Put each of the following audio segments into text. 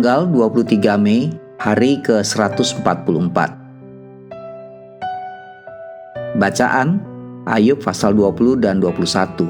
Tanggal 23 Mei, hari ke-144. Bacaan Ayub pasal 20 dan 21.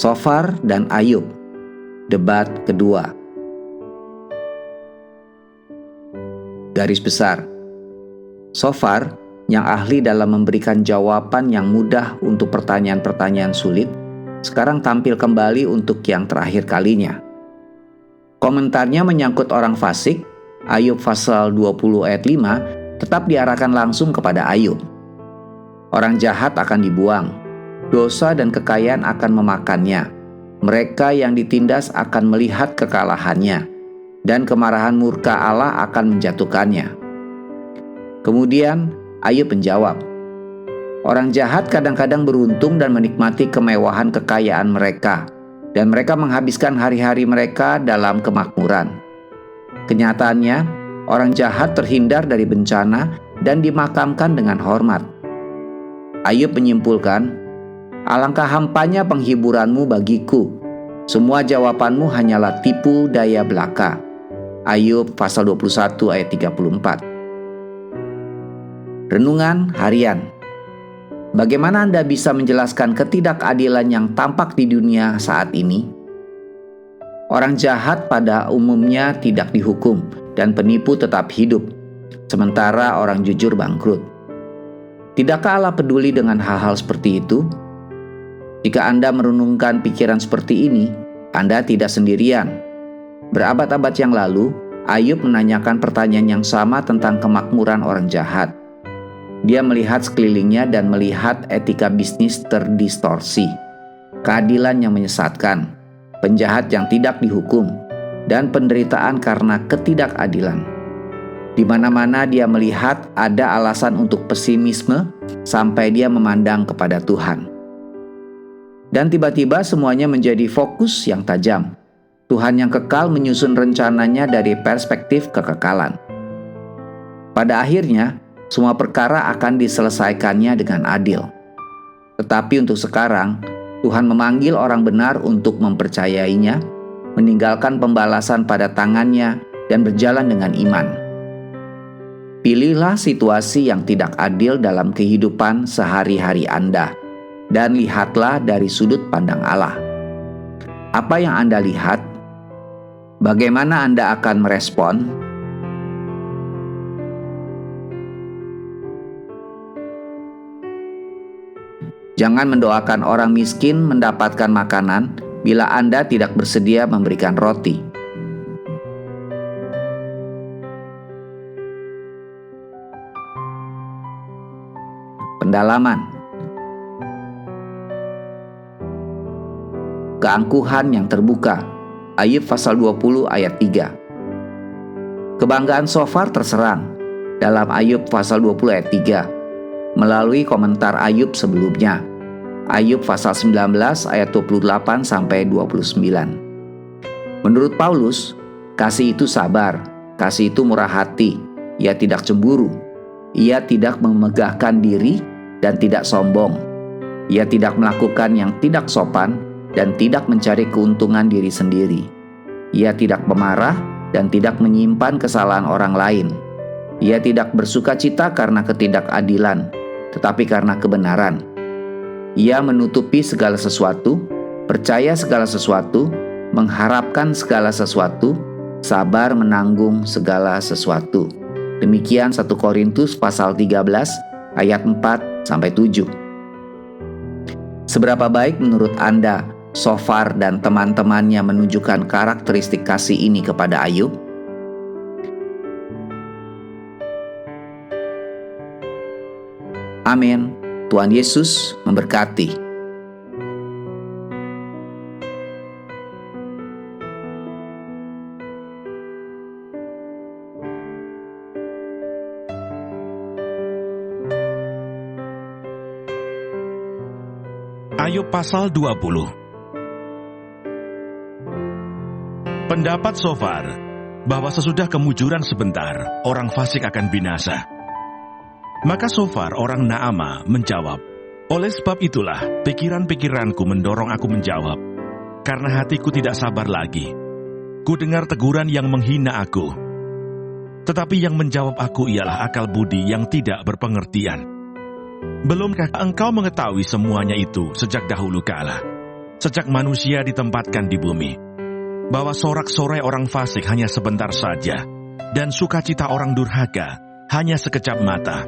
Sofar dan Ayub, debat kedua. Garis besar. Sofar yang ahli dalam memberikan jawaban yang mudah untuk pertanyaan-pertanyaan sulit, sekarang tampil kembali untuk yang terakhir kalinya. Komentarnya menyangkut orang fasik. Ayub pasal 20 ayat 5 tetap diarahkan langsung kepada Ayub. Orang jahat akan dibuang, dosa dan kekayaan akan memakannya. Mereka yang ditindas akan melihat kekalahannya, dan kemarahan murka Allah akan menjatuhkannya. Kemudian Ayub menjawab, orang jahat kadang-kadang beruntung dan menikmati kemewahan kekayaan mereka, dan mereka menghabiskan hari-hari mereka dalam kemakmuran. Kenyataannya, orang jahat terhindar dari bencana dan dimakamkan dengan hormat. Ayub menyimpulkan, alangkah hampanya penghiburanmu bagiku. Semua jawabanmu hanyalah tipu daya belaka. Ayub pasal 21 ayat 34. Renungan harian. Bagaimana Anda bisa menjelaskan ketidakadilan yang tampak di dunia saat ini? Orang jahat pada umumnya tidak dihukum dan penipu tetap hidup, sementara orang jujur bangkrut. Tidakkah Allah peduli dengan hal-hal seperti itu? Jika Anda merenungkan pikiran seperti ini, Anda tidak sendirian. Berabad-abad yang lalu, Ayub menanyakan pertanyaan yang sama tentang kemakmuran orang jahat. Dia melihat sekelilingnya dan melihat etika bisnis terdistorsi, keadilan yang menyesatkan, penjahat yang tidak dihukum, dan penderitaan karena ketidakadilan. Di mana-mana dia melihat ada alasan untuk pesimisme sampai dia memandang kepada Tuhan. Dan tiba-tiba semuanya menjadi fokus yang tajam. Tuhan yang kekal menyusun rencananya dari perspektif kekekalan. Pada akhirnya, semua perkara akan diselesaikannya dengan adil. Tetapi untuk sekarang, Tuhan memanggil orang benar untuk mempercayainya, meninggalkan pembalasan pada tangannya, dan berjalan dengan iman. Pilihlah situasi yang tidak adil dalam kehidupan sehari-hari Anda, dan lihatlah dari sudut pandang Allah. Apa yang Anda lihat? Bagaimana Anda akan merespon? Jangan mendoakan orang miskin mendapatkan makanan bila Anda tidak bersedia memberikan roti. Pendalaman. Keangkuhan yang terbuka. Ayub pasal 20 ayat 3. Kebanggaan Sofar terserang dalam Ayub pasal 20 ayat 3 melalui komentar Ayub sebelumnya. Ayub pasal 19 ayat 28 sampai 29. Menurut Paulus, kasih itu sabar, kasih itu murah hati, ia tidak cemburu, ia tidak memegahkan diri dan tidak sombong, ia tidak melakukan yang tidak sopan dan tidak mencari keuntungan diri sendiri, ia tidak pemarah dan tidak menyimpan kesalahan orang lain, ia tidak bersuka cita karena ketidakadilan, tetapi karena kebenaran. Ia menutupi segala sesuatu, percaya segala sesuatu, mengharapkan segala sesuatu, sabar menanggung segala sesuatu. Demikian 1 Korintus pasal 13 ayat 4 sampai 7. Seberapa baik menurut Anda Sofar dan teman-temannya menunjukkan karakteristik kasih ini kepada Ayub? Amin. Tuhan Yesus memberkati. Ayub pasal 20. Pendapat Sofar bahwa sesudah kemujuran sebentar, orang fasik akan binasa. Maka Sofar orang Naama menjawab, oleh sebab itulah pikiran-pikiranku mendorong aku menjawab. karena hatiku tidak sabar lagi. Ku dengar teguran yang menghina aku. Tetapi yang menjawab aku ialah akal budi yang tidak berpengertian. Belumkah engkau mengetahui semuanya itu sejak dahulu kala, sejak manusia ditempatkan di bumi, bahwa sorak-sorai orang fasik hanya sebentar saja, dan sukacita orang durhaka hanya sekejap mata.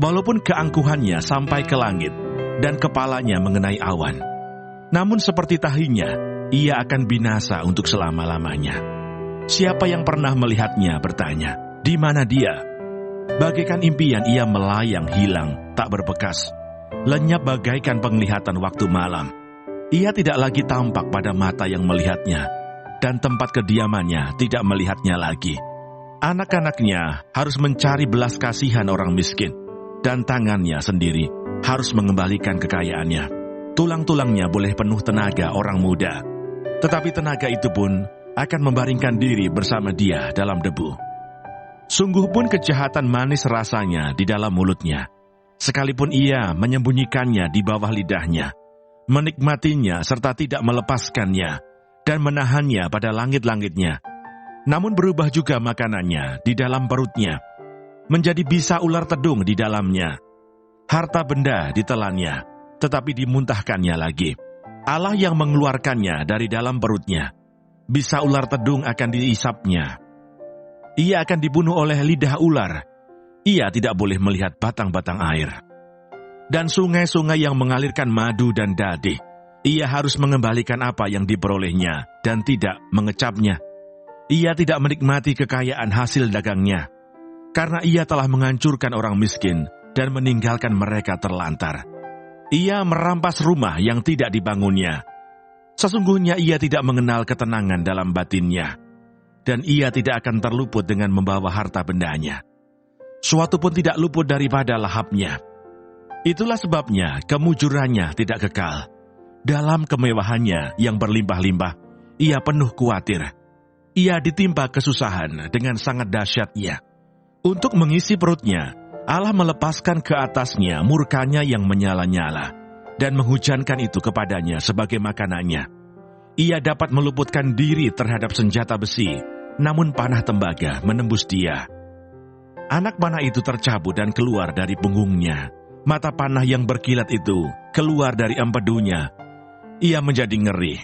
Walaupun keangkuhannya sampai ke langit, dan kepalanya mengenai awan, namun seperti tahinya, ia akan binasa untuk selama-lamanya. Siapa yang pernah melihatnya bertanya, di mana dia? Bagaikan impian ia melayang hilang, tak berbekas, lenyap bagaikan penglihatan waktu malam. Ia tidak lagi tampak pada mata yang melihatnya, dan tempat kediamannya tidak melihatnya lagi. Anak-anaknya harus mencari belas kasihan orang miskin, dan tangannya sendiri harus mengembalikan kekayaannya. Tulang-tulangnya boleh penuh tenaga orang muda, tetapi tenaga itu pun akan membaringkan diri bersama dia dalam debu. Sungguh pun kejahatan manis rasanya di dalam mulutnya, sekalipun ia menyembunyikannya di bawah lidahnya, menikmatinya serta tidak melepaskannya, dan menahannya pada langit-langitnya. Namun berubah juga makanannya di dalam perutnya, menjadi bisa ular tedung di dalamnya. Harta benda ditelannya, tetapi dimuntahkannya lagi. Allah yang mengeluarkannya dari dalam perutnya, bisa ular tedung akan diisapnya. Ia akan dibunuh oleh lidah ular. Ia tidak boleh melihat batang-batang air. Dan sungai-sungai yang mengalirkan madu dan dadih, ia harus mengembalikan apa yang diperolehnya dan tidak mengecapnya. Ia tidak menikmati kekayaan hasil dagangnya, karena ia telah menghancurkan orang miskin dan meninggalkan mereka terlantar. Ia merampas rumah yang tidak dibangunnya. Sesungguhnya ia tidak mengenal ketenangan dalam batinnya, dan ia tidak akan terluput dengan membawa harta bendanya. Suatu pun tidak luput daripada lahapnya. Itulah sebabnya kemujurannya tidak kekal. Dalam kemewahannya yang berlimpah-limpah, ia penuh khawatir. Ia ditimpa kesusahan dengan sangat dahsyatnya. Untuk mengisi perutnya, Allah melepaskan ke atasnya murkanya yang menyala-nyala, dan menghujankan itu kepadanya sebagai makanannya. Ia dapat meluputkan diri terhadap senjata besi, namun panah tembaga menembus dia. Anak panah itu tercabut dan keluar dari punggungnya. Mata panah yang berkilat itu keluar dari empedunya. Ia menjadi ngeri.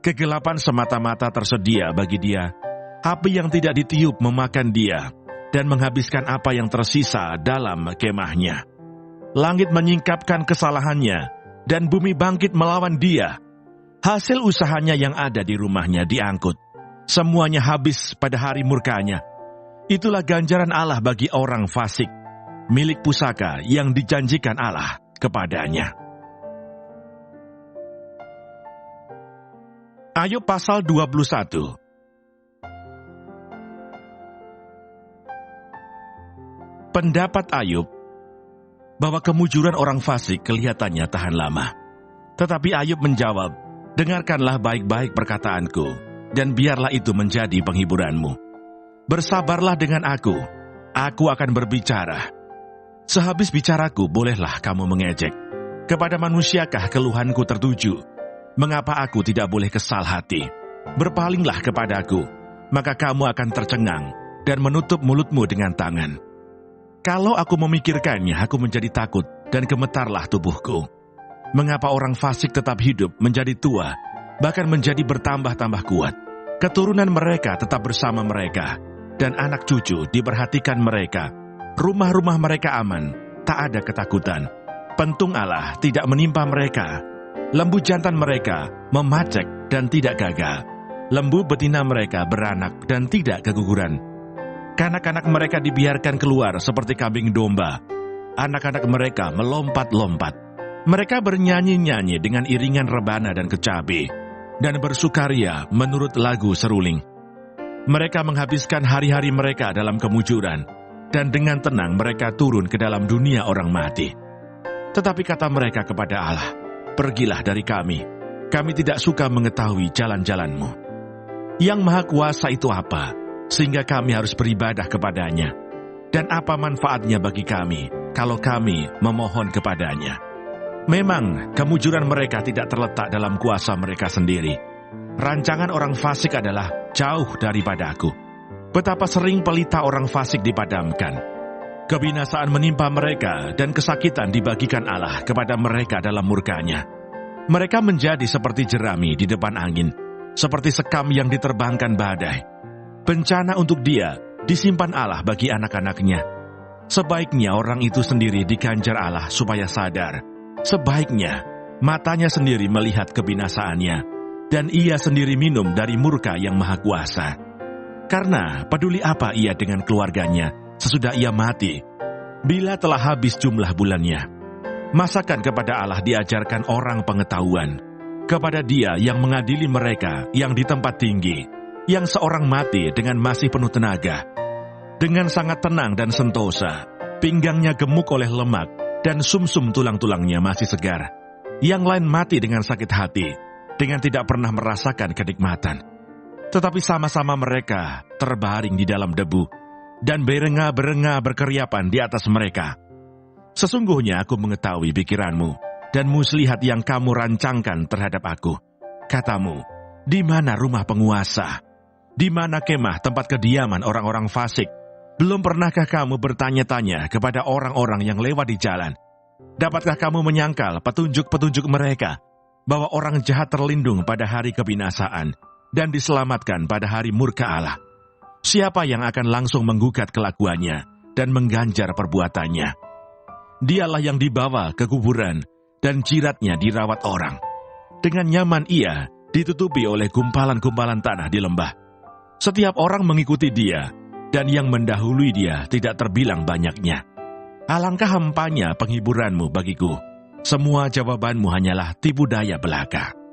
Kegelapan semata-mata tersedia bagi dia. Api yang tidak ditiup memakan dia, dan menghabiskan apa yang tersisa dalam kemahnya. Langit menyingkapkan kesalahannya, dan bumi bangkit melawan dia. Hasil usahanya yang ada di rumahnya diangkut. Semuanya habis pada hari murkanya. Itulah ganjaran Allah bagi orang fasik, milik pusaka yang dijanjikan Allah kepadanya. Ayub pasal 21. Pendapat Ayub bahwa kemujuran orang fasik kelihatannya tahan lama. Tetapi Ayub menjawab, dengarkanlah baik-baik perkataanku, dan biarlah itu menjadi penghiburanmu. Bersabarlah dengan aku akan berbicara. Sehabis bicaraku, bolehlah kamu mengejek. Kepada manusiakah keluhanku tertuju? Mengapa aku tidak boleh kesal hati? Berpalinglah kepadaku, maka kamu akan tercengang, dan menutup mulutmu dengan tangan. Kalau aku memikirkannya, aku menjadi takut, dan gemetarlah tubuhku. Mengapa orang fasik tetap hidup, menjadi tua, bahkan menjadi bertambah-tambah kuat? Keturunan mereka tetap bersama mereka, dan anak cucu diperhatikan mereka. Rumah-rumah mereka aman, tak ada ketakutan. Pentung Allah tidak menimpa mereka. Lembu jantan mereka memacek dan tidak gagal. Lembu betina mereka beranak dan tidak keguguran. Kanak-kanak mereka dibiarkan keluar seperti kambing domba. Anak-anak mereka melompat-lompat. Mereka bernyanyi-nyanyi dengan iringan rebana dan kecapi, dan bersukaria menurut lagu seruling. Mereka menghabiskan hari-hari mereka dalam kemujuran, dan dengan tenang mereka turun ke dalam dunia orang mati. Tetapi kata mereka kepada Allah, pergilah dari kami tidak suka mengetahui jalan-jalan-Mu. Yang Maha Kuasa itu apa, sehingga kami harus beribadah kepadanya? Dan apa manfaatnya bagi kami, kalau kami memohon kepadanya? Memang kemujuran mereka tidak terletak dalam kuasa mereka sendiri, Rancangan orang fasik adalah jauh daripada aku. Betapa sering pelita orang fasik dipadamkan. Kebinasaan menimpa mereka dan kesakitan dibagikan Allah kepada mereka dalam murka-Nya. Mereka menjadi seperti jerami di depan angin, seperti sekam yang diterbangkan badai. Bencana untuk dia disimpan Allah bagi anak-anak-Nya. Sebaiknya orang itu sendiri diganjar Allah supaya sadar. Sebaiknya matanya sendiri melihat kebinasaannya, dan ia sendiri minum dari murka yang maha kuasa. Karena peduli apa ia dengan keluarganya sesudah ia mati, bila telah habis jumlah bulannya. Masakan kepada Allah diajarkan orang pengetahuan, kepada Dia yang mengadili mereka yang di tempat tinggi, yang seorang mati dengan masih penuh tenaga. Dengan sangat tenang dan sentosa, pinggangnya gemuk oleh lemak, dan sumsum tulang-tulangnya masih segar. Yang lain mati dengan sakit hati, dengan tidak pernah merasakan kenikmatan. Tetapi sama-sama mereka terbaring di dalam debu, dan berenga-berenga berkeriapan di atas mereka. Sesungguhnya aku mengetahui pikiranmu, dan muslihat yang kamu rancangkan terhadap aku. Katamu, di mana rumah penguasa? Di mana kemah tempat kediaman orang-orang fasik? Belum pernahkah kamu bertanya-tanya kepada orang-orang yang lewat di jalan? Dapatkah kamu menyangkal petunjuk-petunjuk mereka, bahwa orang jahat terlindung pada hari kebinasaan, dan diselamatkan pada hari murka Allah? Siapa yang akan langsung menggugat kelakuannya, dan mengganjar perbuatannya? Dialah yang dibawa ke kuburan, dan jiratnya dirawat orang. Dengan nyaman ia ditutupi oleh gumpalan-gumpalan tanah di lembah. Setiap orang mengikuti dia, dan yang mendahului dia tidak terbilang banyaknya. Alangkah hampanya penghiburanmu bagiku. Semua jawabanmu hanyalah tipu daya belaka.